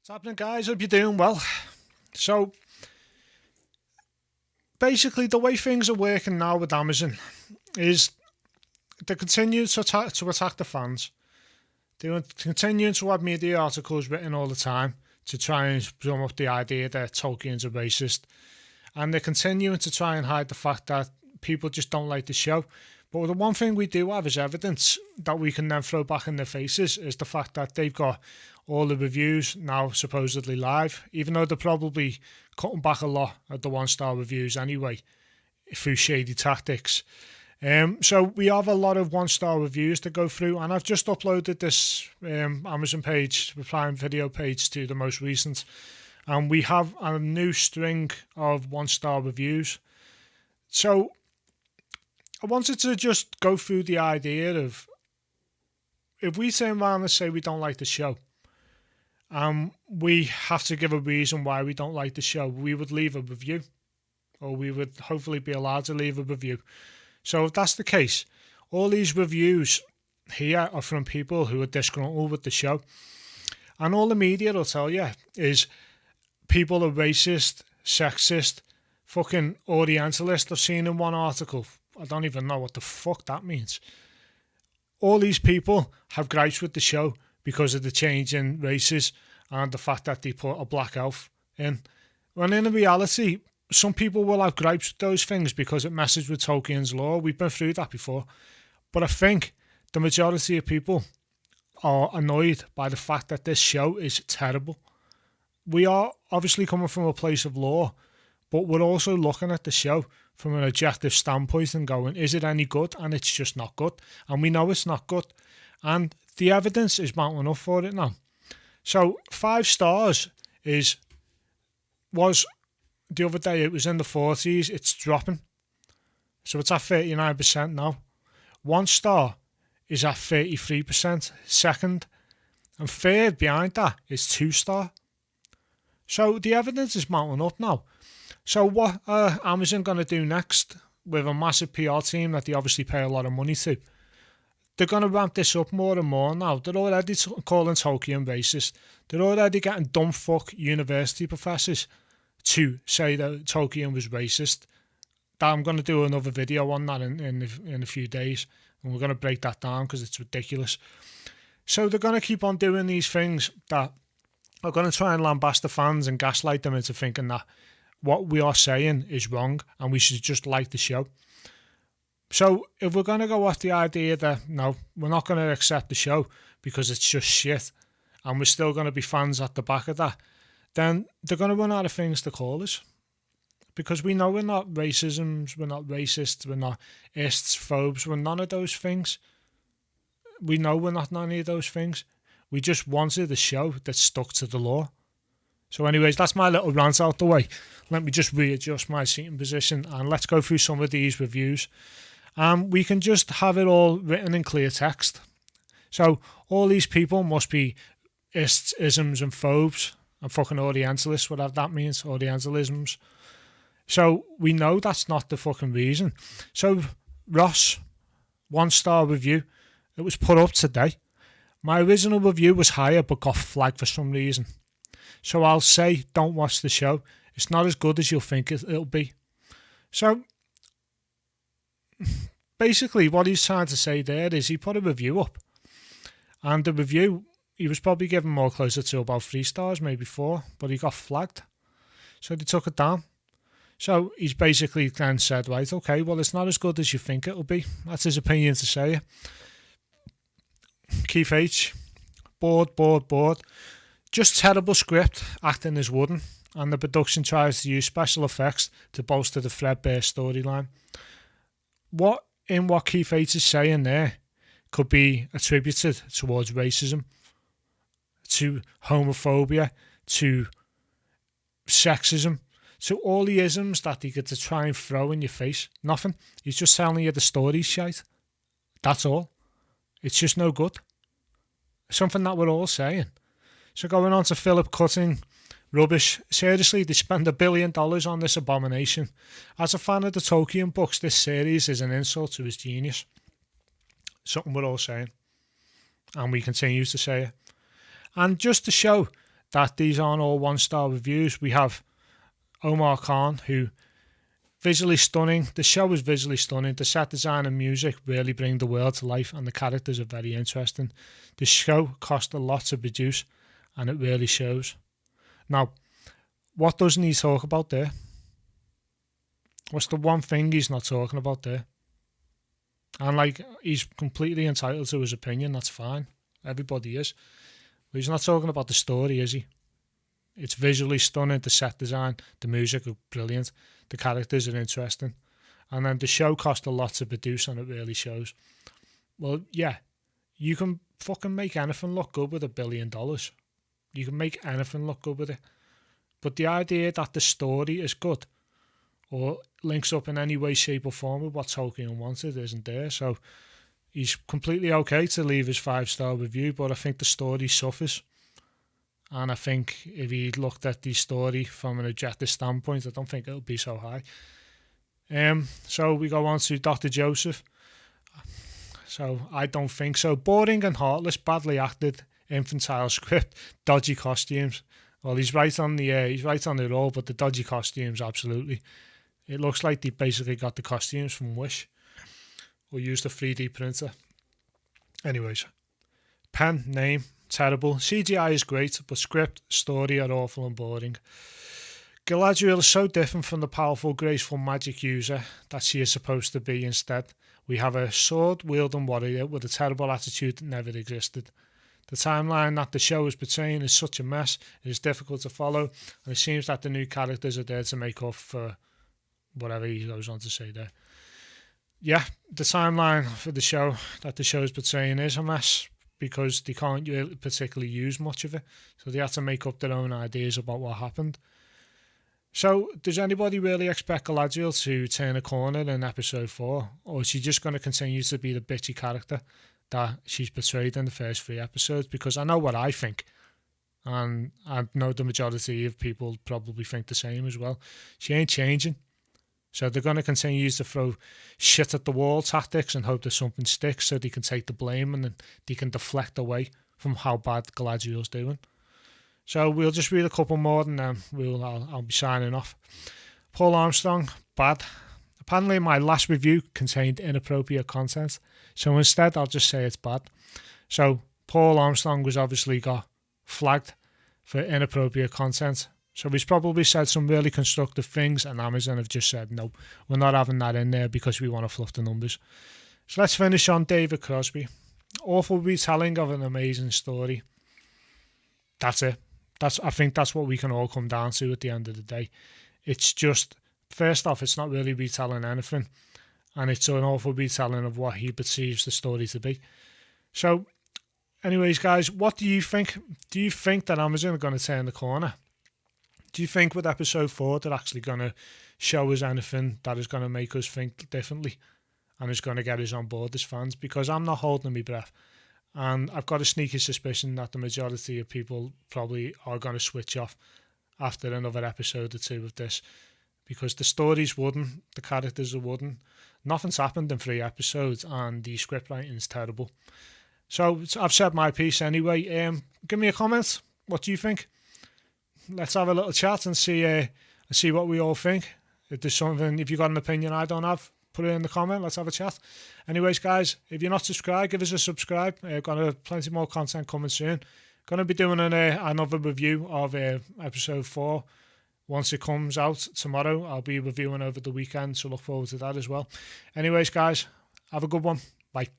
What's happening, guys? Hope you're doing well. So, basically, the way things are working now with Amazon is they continue to attack the fans. They continue to have media articles written all the time to try and drum up the idea that Tolkien's a racist. And they're continuing to try and hide the fact that people just don't like the show. But the one thing we do have as evidence that we can then throw back in their faces is the fact that they've got all the reviews now supposedly live, even though they're probably cutting back a lot of the one-star reviews anyway through shady tactics. So we have a lot of one-star reviews to go through, and I've just uploaded this Amazon page, the Prime Video page, to the most recent, and we have a new string of one-star reviews. So I wanted to just go through the idea of, if we turn around and say we don't like the show, we have to give a reason why we don't like the show, we would leave a review, or we would hopefully be allowed to leave a review. So if that's the case, all these reviews here are from people who are disgruntled with the show. And all the media will tell you is people are racist, sexist, fucking Orientalist. I've seen in one article, I don't even know what the fuck that means. All these people have gripes with the show because of the change in races and the fact that they put a black elf in. When in reality, some people will have gripes with those things because it messes with Tolkien's lore. We've been through that before. But I think the majority of people are annoyed by the fact that this show is terrible. We are obviously coming from a place of lore, but we're also looking at the show from an objective standpoint and going, is it any good? And it's just not good. And we know it's not good. And the evidence is mounting up for it now. So 5 stars was the other day, it was in the 40s, it's dropping. So it's at 39% now. 1 star is at 33%, second. And third behind that is 2 star. So the evidence is mounting up now. So what are Amazon going to do next with a massive PR team that they obviously pay a lot of money to? They're going to ramp this up more and more now. They're already calling Tolkien racist. They're already getting dumb fuck university professors to say that Tolkien was racist. I'm going to do another video on that in a few days, and we're going to break that down because it's ridiculous. So they're going to keep on doing these things that are going to try and lambast the fans and gaslight them into thinking that what we are saying is wrong and we should just like the show. So if we're going to go off the idea that, no, we're not going to accept the show because it's just shit and we're still going to be fans at the back of that, then they're going to run out of things to call us. Because we know we're not racisms, we're not racists, we're not ists, phobes, we're none of those things. We know we're not none of those things. We just wanted a show that stuck to the law. So anyways, that's my little rant out the way. Let me just readjust my seating position and let's go through some of these reviews. We can just have it all written in clear text. So all these people must be ists, isms and phobes and fucking Orientalists, whatever that means, Orientalisms. So we know that's not the fucking reason. So Ross, 1 star review, it was put up today. My original review was higher but got flagged for some reason. So I'll say, don't watch the show. It's not as good as you'll think it'll be. So basically what he's trying to say there is he put a review up. And the review, he was probably given more closer to about 3 stars, maybe 4, but he got flagged. So they took it down. So he's basically then said, right, okay, well, it's not as good as you think it'll be. That's his opinion to say it. Keith H. Bored. Just terrible script, acting is wooden, and the production tries to use special effects to bolster the threadbare storyline. What Keith H is saying there could be attributed towards racism, to homophobia, to sexism, to all the isms that they get to try and throw in your face. Nothing. He's just telling you the story's shite. That's all. It's just no good. Something that we're all saying. So going on to Philip Cutting, rubbish. Seriously, they spend $1 billion on this abomination. As a fan of the Tolkien books, this series is an insult to his genius. Something we're all saying. And we continue to say it. And just to show that these aren't all 1-star reviews. We have Omar Khan, who visually stunning. The show is visually stunning. The set design and music really bring the world to life, and the characters are very interesting. The show cost a lot to produce, and it really shows. Now, what doesn't he talk about there? What's the one thing he's not talking about there? And like, he's completely entitled to his opinion. That's fine. Everybody is. But he's not talking about the story, is he? It's visually stunning. The set design, the music are brilliant. The characters are interesting. And then the show cost a lot to produce, and it really shows. Well, yeah, you can fucking make anything look good with $1 billion. You can make anything look good with it. But the idea that the story is good or links up in any way, shape or form with what Tolkien wanted isn't there. So he's completely okay to leave his 5-star review, but I think the story suffers. And I think if he looked at the story from an objective standpoint, I don't think it'll be so high. So we go on to Dr. Joseph. So I don't think so. Boring and heartless, badly acted, infantile script, dodgy costumes. Well, he's right on the roll, but the dodgy costumes, absolutely. It looks like they basically got the costumes from Wish or used a 3D printer. Anyways, pen, name, terrible. CGI is great, but script, story are awful and boring. Galadriel is so different from the powerful, graceful magic user that she is supposed to be. Instead, we have a sword-wielding warrior with a terrible attitude that never existed. The timeline that the show is portraying is such a mess, it is difficult to follow, and it seems that the new characters are there to make up for whatever he goes on to say there. Yeah, the timeline for the show that the show is portraying is a mess because they can't really particularly use much of it, so they have to make up their own ideas about what happened. So, does anybody really expect Galadriel to turn a corner in episode 4, or is she just going to continue to be the bitchy character that she's portrayed in the first 3 episodes? Because I know what I think, and I know the majority of people probably think the same as well. She ain't changing. So they're going to continue to throw shit at the wall tactics and hope that something sticks so they can take the blame and then they can deflect away from how bad Galadriel's doing. So we'll just read a couple more and then I'll be signing off. Paul Armstrong, bad. Apparently my last review contained inappropriate content, so instead I'll just say it's bad. So Paul Armstrong was obviously got flagged for inappropriate content. So he's probably said some really constructive things and Amazon have just said, no, we're not having that in there because we want to fluff the numbers. So let's finish on David Crosby. Awful retelling of an amazing story. That's it. I think that's what we can all come down to at the end of the day. It's just, first off, it's not really retelling anything. And it's an awful retelling of what he perceives the story to be. So, anyways, guys, what do you think? Do you think that Amazon are going to turn the corner? Do you think with episode 4 they're actually going to show us anything that is going to make us think differently and is going to get us on board as fans? Because I'm not holding my breath. And I've got a sneaky suspicion that the majority of people probably are going to switch off after another episode or 2 of this. Because the stories wouldn't, the characters wouldn't. Nothing's happened in 3 episodes and the script writing's terrible. So I've said my piece anyway. Give me a comment. What do you think? Let's have a little chat and see what we all think. If there's something, if you've got an opinion I don't have, put it in the comment. Let's have a chat. Anyways, guys, if you're not subscribed, give us a subscribe. Got plenty more content coming soon. Going to be doing another review of episode 4 once it comes out tomorrow. I'll be reviewing over the weekend, so look forward to that as well. Anyways, guys, have a good one. Bye.